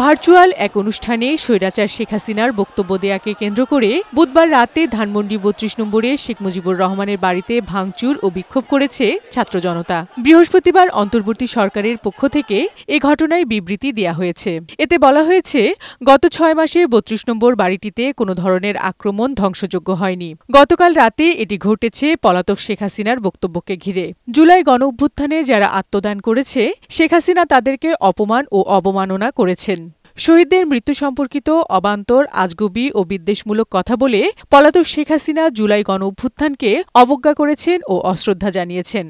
Virtual এক অনুষ্ঠানে স্বৈরাচার শেখ হাসিনার বক্তব্য দেয়াকে কেন্দ্র করে বুধবার রাতে ধানমন্ডি ৩২ নম্বরে শেখ মুজিবুর রহমানের বাড়িতে ভাঙচুর ও বিক্ষোভ করেছে ছাত্র জনতা। বৃহস্পতিবার অন্তর্বর্তী সরকারের পক্ষ থেকে এ ঘটনায় বিবৃতি দেয়া হয়েছে। এতে বলা হয়েছে, গত ৬ মাসে ৩২ নম্বর বাড়িটিতে কোনো ধরনের আক্রমণ ধ্বংসযোগ্য হয়নি। গতকাল রাতে এটি ঘটেছে পলাতক শেখ হাসিনার বক্তব্যকে ঘিরে। জুলাই গণঅভ্যুত্থানে যারা আত্মদান করেছে, শেখ হাসিনা তাদেরকে অপমান ও অবমাননা করেছেন। শহীদদের মৃত্যু সম্পর্কিত অবান্তর, আজগুবি ও বিদ্বেষমূলক কথা বলে পলাতক শেখ হাসিনা জুলাই গণঅভ্যুত্থানকে অবজ্ঞা করেছেন ও অশ্রদ্ধা জানিয়েছেন।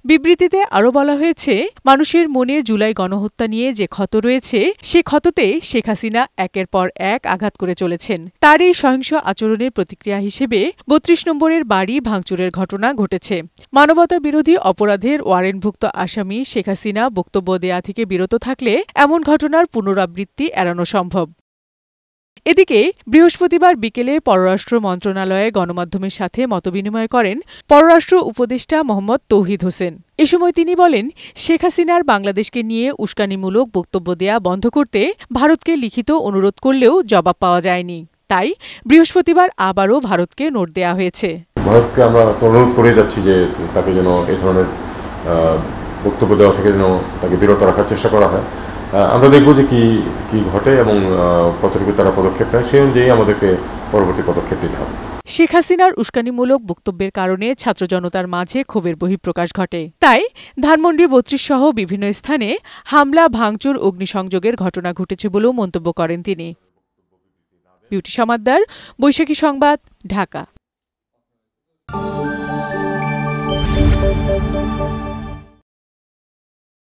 বিবৃতিতে আরও বলা হয়েছে, মানুষের মনে জুলাই গণহত্যা নিয়ে যে ক্ষত রয়েছে, সে ক্ষততে শেখ হাসিনা একের পর এক আঘাত করে চলেছেন। তার এই সহিংস আচরণের প্রতিক্রিয়া হিসেবে ৩২ নম্বরের বাড়ি ভাঙচুরের ঘটনা ঘটেছে। মানবতা বিরোধী অপরাধের ওয়ারেন্টভুক্ত আসামি শেখ হাসিনা বক্তব্য দেয়া থেকে বিরত থাকলে এমন ঘটনার পুনরাবৃত্তি এড়ানো সম্ভব। এদিকে বৃহস্পতিবার বিকেলে পররাষ্ট্র মন্ত্রণালয়ে গণমাধ্যমের সাথে মতবিনিময় করেন পররাষ্ট্র উপদেষ্টা মোহাম্মদ তৌহিদ হোসেন। এ সময় তিনি বলেন, শেখ হাসিনার বাংলাদেশকে নিয়ে উস্কানিমূলক বক্তব্য দেয়া বন্ধ করতে ভারতকে লিখিত অনুরোধ করলেও জবাব পাওয়া যায়নি। তাই বৃহস্পতিবার আবারও ভারতকে নোট দেয়া হয়েছে। ভারতকে আমরা অনুরোধ করে যাচ্ছি যে তাকে যেন এই ধরনের বক্তব্য দেওয়া থেকে যেন তাকে বিরত রাখার চেষ্টা করা হয়। আমরা দেখব যে কি ঘটে এবং কতটুকু তারা পদক্ষেপ নেয়, সেই অনুযায়ী আমাদেরকে পরবর্তী পদক্ষেপ নিতে হবে। শেখ হাসিনার উস্কানিমূলক বক্তব্যের কারণে ছাত্র জনতার মাঝে ক্ষোভের বহিঃপ্রকাশ ঘটে। তাই ধানমন্ডি ৩২ সহ বিভিন্ন স্থানে হামলা, ভাঙচুর, অগ্নিসংযোগের ঘটনা ঘটেছে বলেও মন্তব্য করেন তিনি। বিউটি সমাদ্দার, বৈশাখী সংবাদ, ঢাকা।